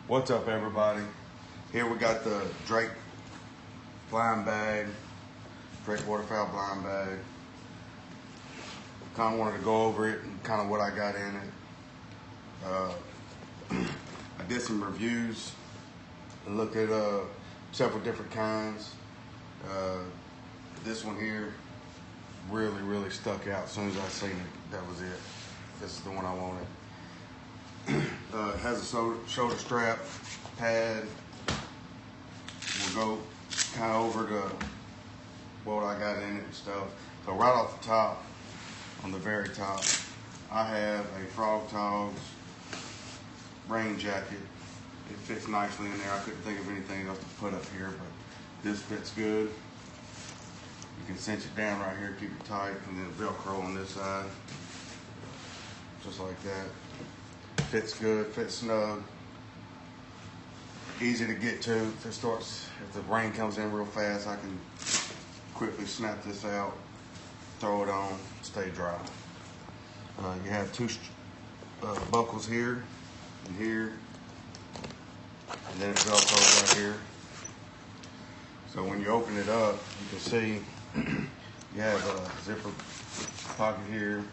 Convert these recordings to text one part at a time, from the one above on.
What's up, everybody? Here we got the Drake blind bag, Drake waterfowl blind bag. Kind of wanted to go over it and kind of what I got in it. I did some reviews and looked at several different kinds. This one here really stuck out. As soon as I seen it, that was it. This is the one I wanted. It has a shoulder strap pad. We'll go kind of over to what I got in it and stuff. So right off the top, on the very top, I have a Frog Togs rain jacket. It fits nicely in there. I couldn't think of anything else to put up here, but this fits good. You can cinch it down right here, keep it tight, and then Velcro on this side, just like that. Fits good, fits snug, easy to get to. If the rain comes in real fast, I can quickly snap this out, throw it on, stay dry. You have two buckles here and here, and then it Velcros right here. So when you open it up, you can see you have a zipper pocket here.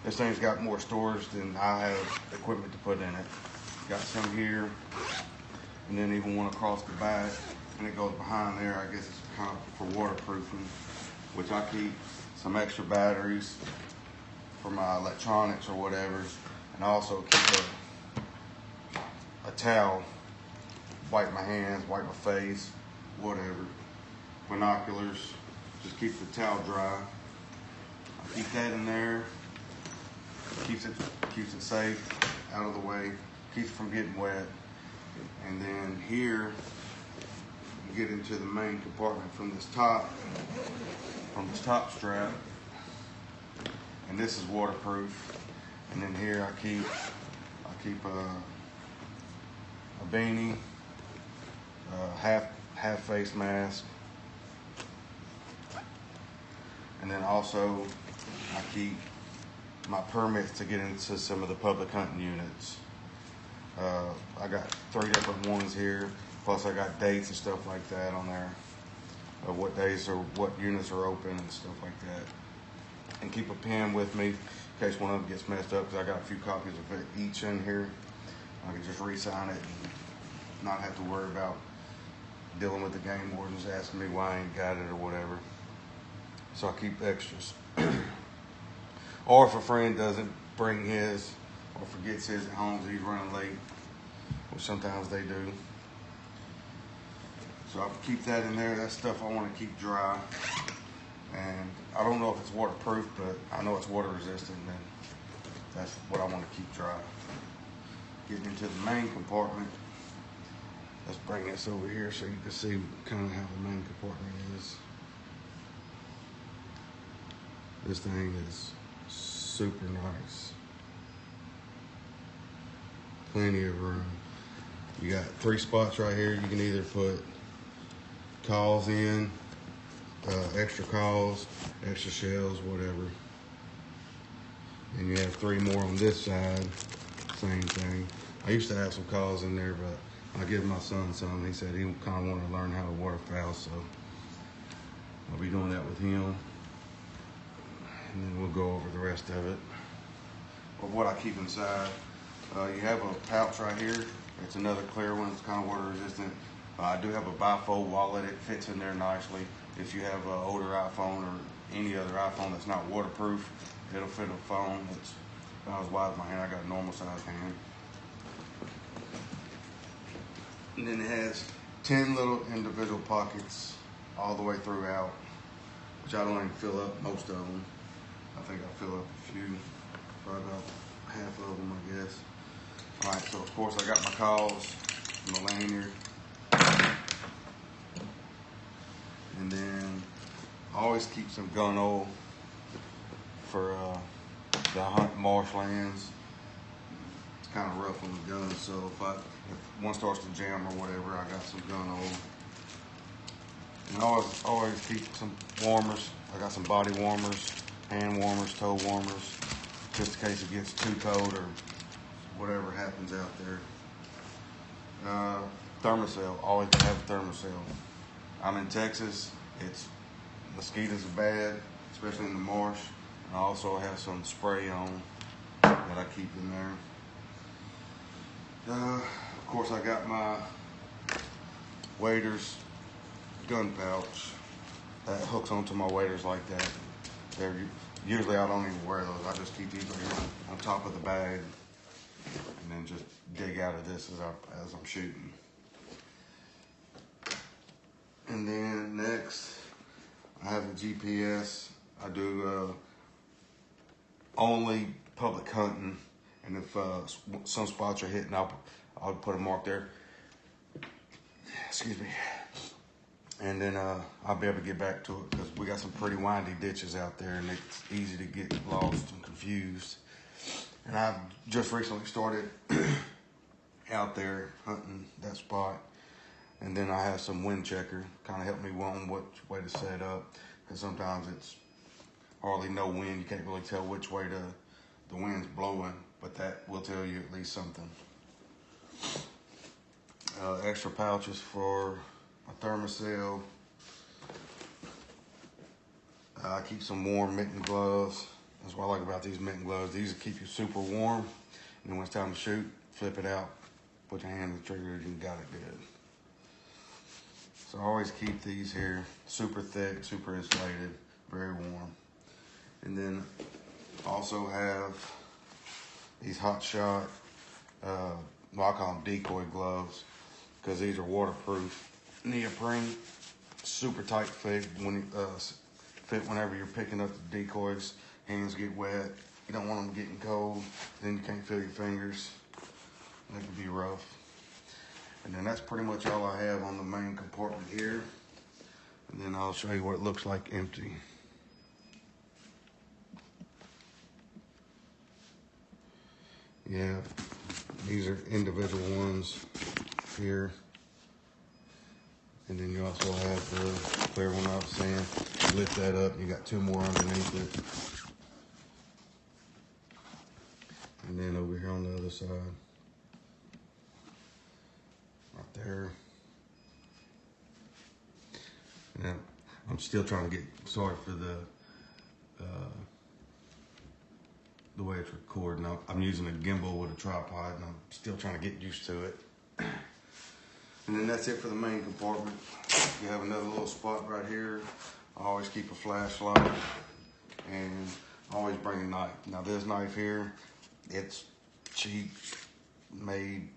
This thing's got more storage than I have equipment to put in it. Got some here, and then even one across the back, and it goes behind there. I guess it's kind of for waterproofing, which I keep some extra batteries for my electronics or whatever, and I also keep a towel, wipe my hands, wipe my face, whatever. Binoculars, just keep the towel dry. I keep that in there. Keeps it safe, out of the way, keeps it from getting wet. And then here, you get into the main compartment from this top strap. And this is waterproof. And then here I keep a beanie, half face mask. And then also I keep my permits to get into some of the public hunting units. I got 3 different ones here, plus I got dates and stuff like that on there of what days or what units are open and stuff like that. And keep a pen with me in case one of them gets messed up, because I got a few copies of it each in here. I can just re-sign it and not have to worry about dealing with the game wardens asking me why I ain't got it or whatever. So I keep extras. Or if a friend doesn't bring his or forgets his at home, he's running late, which sometimes they do. So I'll keep that in there. That's stuff I want to keep dry. And I don't know if it's waterproof, but I know it's water resistant, and that's what I want to keep dry. Getting into the main compartment. Let's bring this over here so you can see kind of how the main compartment is. This thing is super nice. Plenty of room. You got 3 spots right here. You can either put calls in, extra calls, extra shells, whatever. And you have 3 more on this side. Same thing. I used to have some calls in there, but I give my son some. He said he kind of wanted to learn how to waterfowl, so I'll be doing that with him. And then we'll go over the rest of it. But what I keep inside, you have a pouch right here. It's another clear one. It's kind of water resistant. I do have a bifold wallet. It fits in there nicely. If you have an older iPhone or any other iPhone that's not waterproof, it'll fit a phone. It's about as wide as my hand. I got a normal size hand. And then it has 10 little individual pockets all the way throughout, which I don't even fill up most of them. I think I fill up a few, probably about half of them, I guess. All right, so of course I got my calls, my lanyard, and then I always keep some gun oil for the hunt marshlands. It's kind of rough on the gun, so if one starts to jam or whatever, I got some gun oil. And I always keep some warmers. I got some body warmers, hand warmers, toe warmers, just in case it gets too cold or whatever happens out there. Thermocell, always gotta have a thermocell. I'm in Texas, mosquitoes are bad, especially in the marsh. I also have some spray on that I keep in there. Of course, I got my waders gun pouch that hooks onto my waders like that. Usually I don't even wear those. I just keep these right here on top of the bag and then just dig out of this as I'm shooting. And then next, I have a GPS. I do only public hunting, and if some spots are hitting, I'll put a mark there. Excuse me. And then I'll be able to get back to it because we got some pretty windy ditches out there, and it's easy to get lost and confused. And I've just recently started out there hunting that spot. And then I have some wind checker, kind of help me on which way to set up, because sometimes it's hardly no wind. You can't really tell which way the wind's blowing, but that will tell you at least something. Extra pouches for my thermocell. I keep some warm mitten gloves. That's what I like about these mitten gloves. These will keep you super warm. And then when it's time to shoot, flip it out, put your hand on the trigger, and you got it good. So I always keep these here super thick, super insulated, very warm. And then also have these hot shot, well, I call them decoy gloves, because these are waterproof neoprene, super tight fit whenever you're picking up the decoys. Hands get wet. You don't want them getting cold. Then you can't feel your fingers. That can be rough. And then that's pretty much all I have on the main compartment here. And then I'll show you what it looks like empty. Yeah, these are individual ones here. And then you also have the clear one I was saying. You lift that up, you got two more underneath it. And then over here on the other side, right there. Now, I'm still trying to get, sorry for the way it's recording. I'm using a gimbal with a tripod, and I'm still trying to get used to it. And then that's it for the main compartment. You have another little spot right here. I always keep a flashlight, and I always bring a knife. Now this knife here, it's cheap, made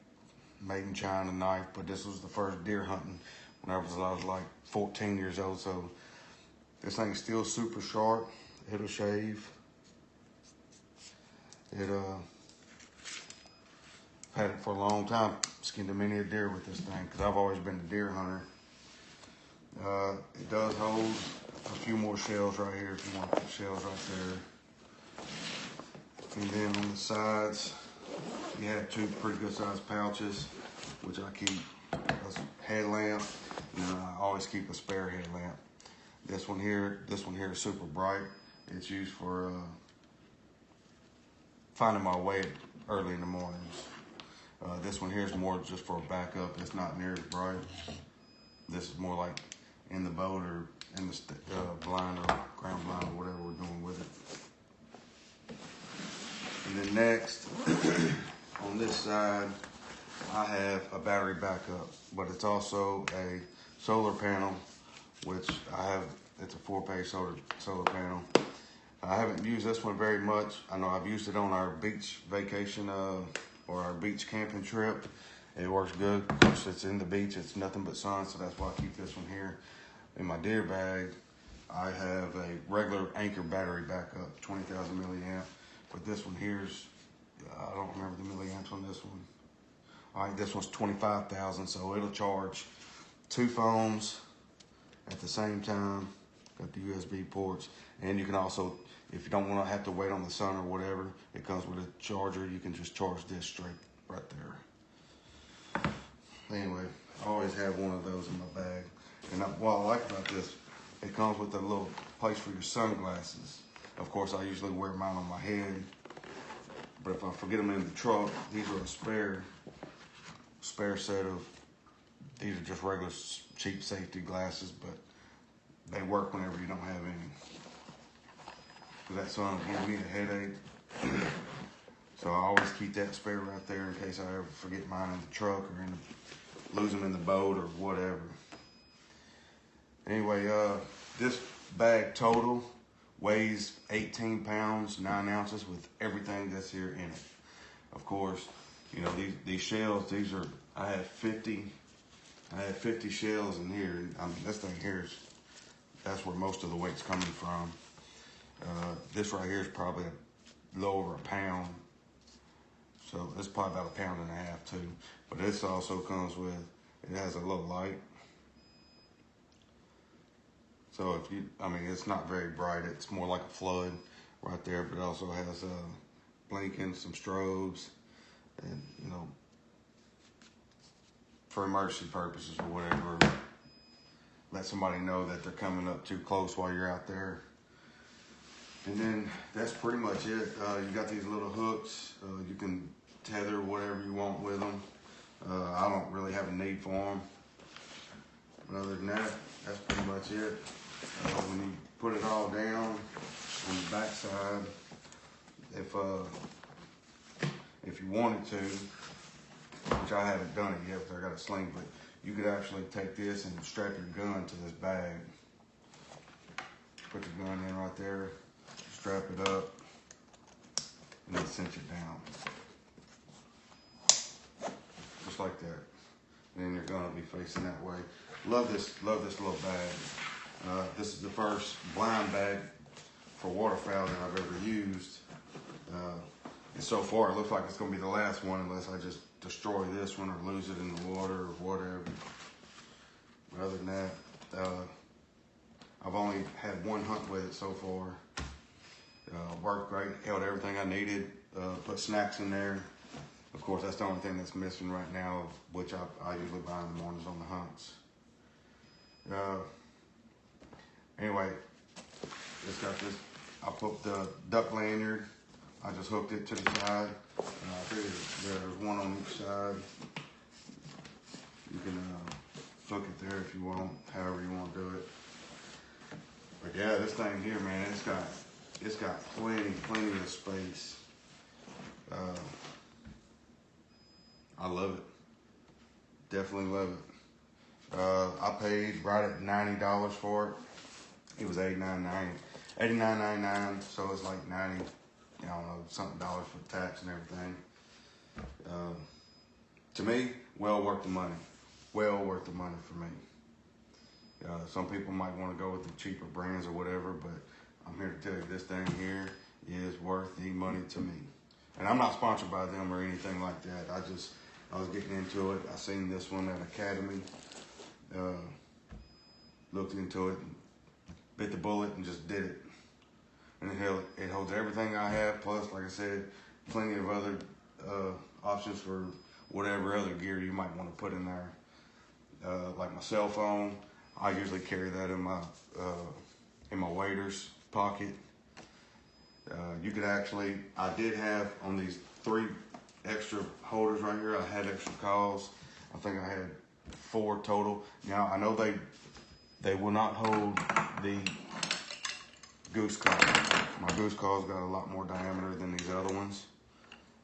in China knife, but this was the first deer hunting when I was like 14 years old. So this thing's still super sharp. It'll shave. Had it for a long time. Skinned a many a deer with this thing because I've always been a deer hunter. It does hold a few more shells right here if you want to put shells right there. And then on the sides, you have two pretty good sized pouches, which I keep a headlamp, and then I always keep a spare headlamp. This one here is super bright. It's used for finding my way early in the mornings. This one here is more just for a backup. It's not near as bright. This is more like in the boat or in the blind or ground blind or whatever we're doing with it. And then next, on this side, I have a battery backup, but it's also a solar panel, which it's a 4-page solar panel. I haven't used this one very much. I know I've used it on our beach vacation or our beach camping trip. It works good. Of course, it's in the beach. It's nothing but sun, so that's why I keep this one here. In my deer bag, I have a regular Anchor battery backup, 20,000 milliamp. But this one here's, I don't remember the milliamps on this one. All right, this one's 25,000, so it'll charge 2 phones at the same time. Got the USB ports, and you can also, if you don't want to have to wait on the sun or whatever, it comes with a charger. You can just charge this straight right there. Anyway, I always have one of those in my bag. And what I like about this, it comes with a little place for your sunglasses. Of course, I usually wear mine on my head, but if I forget them in the truck, these are a spare set of, these are just regular cheap safety glasses, but they work whenever you don't have any. Cause that sun gives me a headache. So I always keep that spare right there in case I ever forget mine in the truck or lose them in the boat or whatever. Anyway, this bag total weighs 18 pounds, 9 ounces with everything that's here in it. Of course, you know, these shells, these are, I have 50 shells in here. I mean, this thing here is, that's where most of the weight's coming from. This right here is probably a little over a pound. So it's probably about 1.5 pounds too. But this also comes with, it has a little light. So if you, I mean, it's not very bright. It's more like a flood right there, but it also has blinking, some strobes, and, you know, for emergency purposes or whatever, let somebody know that they're coming up too close while you're out there. And then that's pretty much it. You got these little hooks. You can tether whatever you want with them. I don't really have a need for them. But other than that, that's pretty much it. When you put it all down on the back side, if you wanted to, which I haven't done it yet because I got a sling, but you could actually take this and strap your gun to this bag. Put your gun in right there, strap it up, and then cinch it down. Just like that. And then your gun will be facing that way. Love this little bag. This is the first blind bag for waterfowl that I've ever used. And so far it looks like it's gonna be the last one unless I just destroy this one or lose it in the water or whatever. But other than that, I've only had one hunt with it so far. Worked great, held everything I needed, put snacks in there. Of course, that's the only thing that's missing right now, which I usually buy in the mornings on the hunts. Anyway, it's got this, I put the duck lanyard, I just hooked it to the side. I figured there's one on each side. You can hook it there if you want, however you want to do it. But yeah, this thing here, man, it's got plenty of space. I love it. Definitely love it. I paid right at $90 for it. It was $89.99, so it's like 90, I don't know, something dollars for tax and everything. To me, well worth the money. Well worth the money for me. Some people might want to go with the cheaper brands or whatever, but I'm here to tell you this thing here is worth the money to me. And I'm not sponsored by them or anything like that. I was getting into it. I seen this one at Academy, looked into it, and bit the bullet and just did it. And it holds everything I have, plus, like I said, plenty of other options for whatever other gear you might want to put in there. Like my cell phone, I usually carry that in my waders pocket. You could actually, I did have on these 3 extra holders right here, I had extra calls. I think I had 4 total. Now I know they will not hold the goose call. My goose call's got a lot more diameter than these other ones.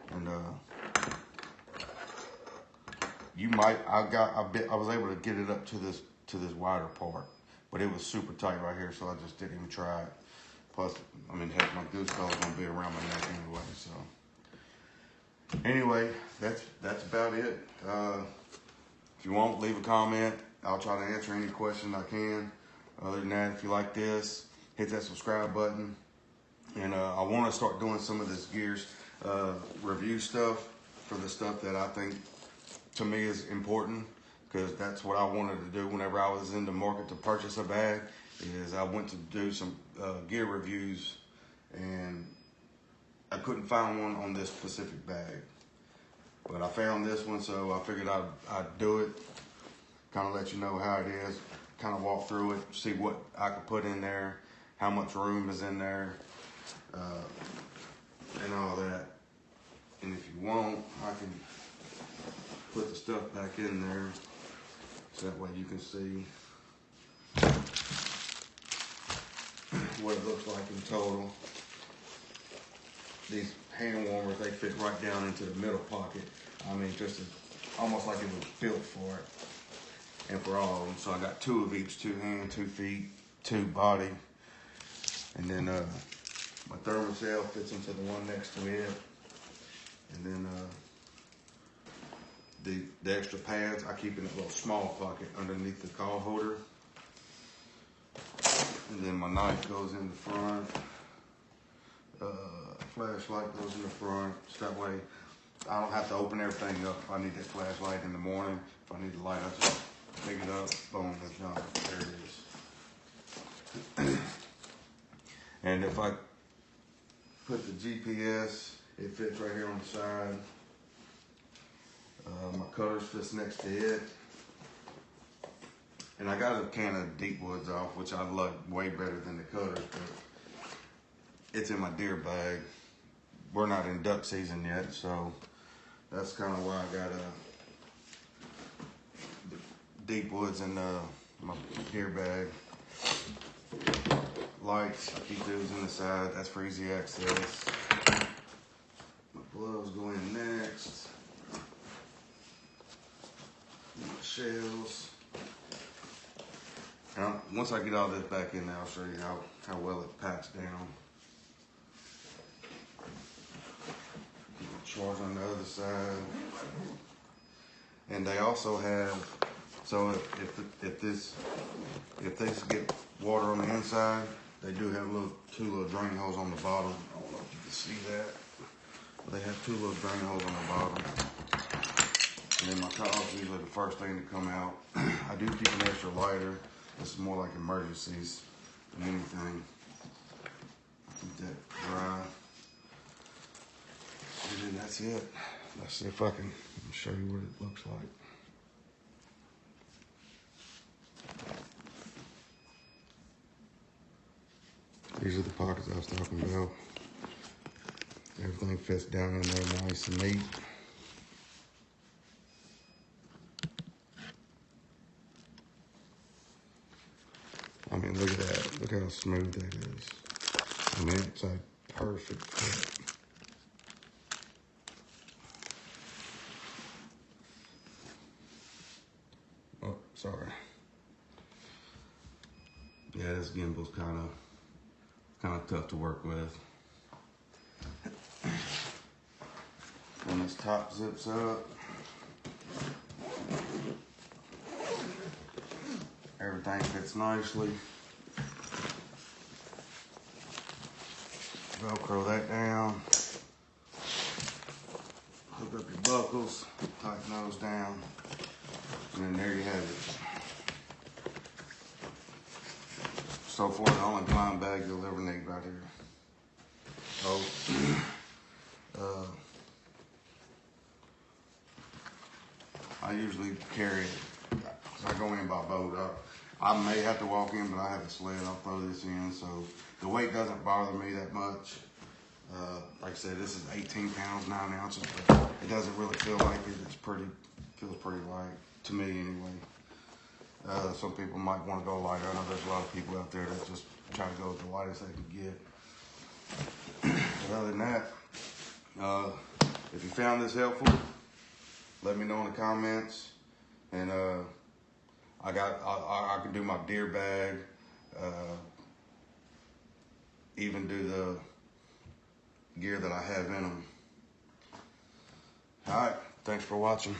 And I was able to get it up to this wider part, but it was super tight right here, so I just didn't even try it. Plus, I mean, heck, my goose call is gonna be around my neck anyway, so. Anyway, that's about it. If you want, leave a comment. I'll try to answer any question I can. Other than that, if you like this, hit that subscribe button. And I want to start doing some of this gears review stuff for the stuff that I think to me is important, because that's what I wanted to do whenever I was in the market to purchase a bag. Is I went to do some gear reviews and I couldn't find one on this specific bag, but I found this one, so I figured I'd do it, kind of let you know how it is, kind of walk through it, see what I could put in there, how much room is in there, and all that. And if you want, I can put the stuff back in there so that way you can see what it looks like in total. These hand warmers, they fit right down into the middle pocket. I mean, just almost like it was built for it and for all of them. So I got 2 of each, 2 hand, 2 feet, 2 body. And then my thermocell fits into the one next to it. And then the extra pads I keep in a little small pocket underneath the call holder. And then my knife goes in the front. Flashlight goes in the front. So that way I don't have to open everything up. If I need that flashlight in the morning, if I need the light, I just pick it up, boom, it's done. There it is. And if I put the GPS, it fits right here on the side. My cutters fits next to it. And I got a can of deep woods off, which I love way better than the cutters, but it's in my deer bag. We're not in duck season yet, so that's kind of why I got deep woods in my deer bag. Lights, I keep those in the side. That's for easy access. My gloves go in next. My shells. And once I get all this back in there, I'll show you how well it packs down. Charge on the other side. And they also have, so if this get water on the inside, they do have 2 little drain holes on the bottom. I don't know if you can see that, but they have 2 little drain holes on the bottom. And then my towels usually the first thing to come out. I do keep an extra lighter. This is more like emergencies than anything. Keep that dry. And then that's it. Let's see if I can show you what it looks like. These are the pockets I was talking about. Everything fits down in there nice and neat. I mean, look at that. Look how smooth that is. I mean, it's a perfect fit. Oh, sorry. Yeah, this gimbal's kind of tough to work with. When this top zips up, everything fits nicely. Velcro that down. Hook up your buckles, tighten those down, and then there you have it. So far, the only blind bag you'll ever need right here. Oh, I usually carry it. I go in by boat. I may have to walk in, but I have a sled. I'll throw this in, so the weight doesn't bother me that much. Like I said, this is 18 pounds, 9 ounces, but it doesn't really feel like it. Feels pretty light to me anyway. Some people might want to go lighter. I know there's a lot of people out there that just try to go with the lightest they can get. But other than that, if you found this helpful, let me know in the comments. And I can do my deer bag, even do the gear that I have in them. All right, thanks for watching.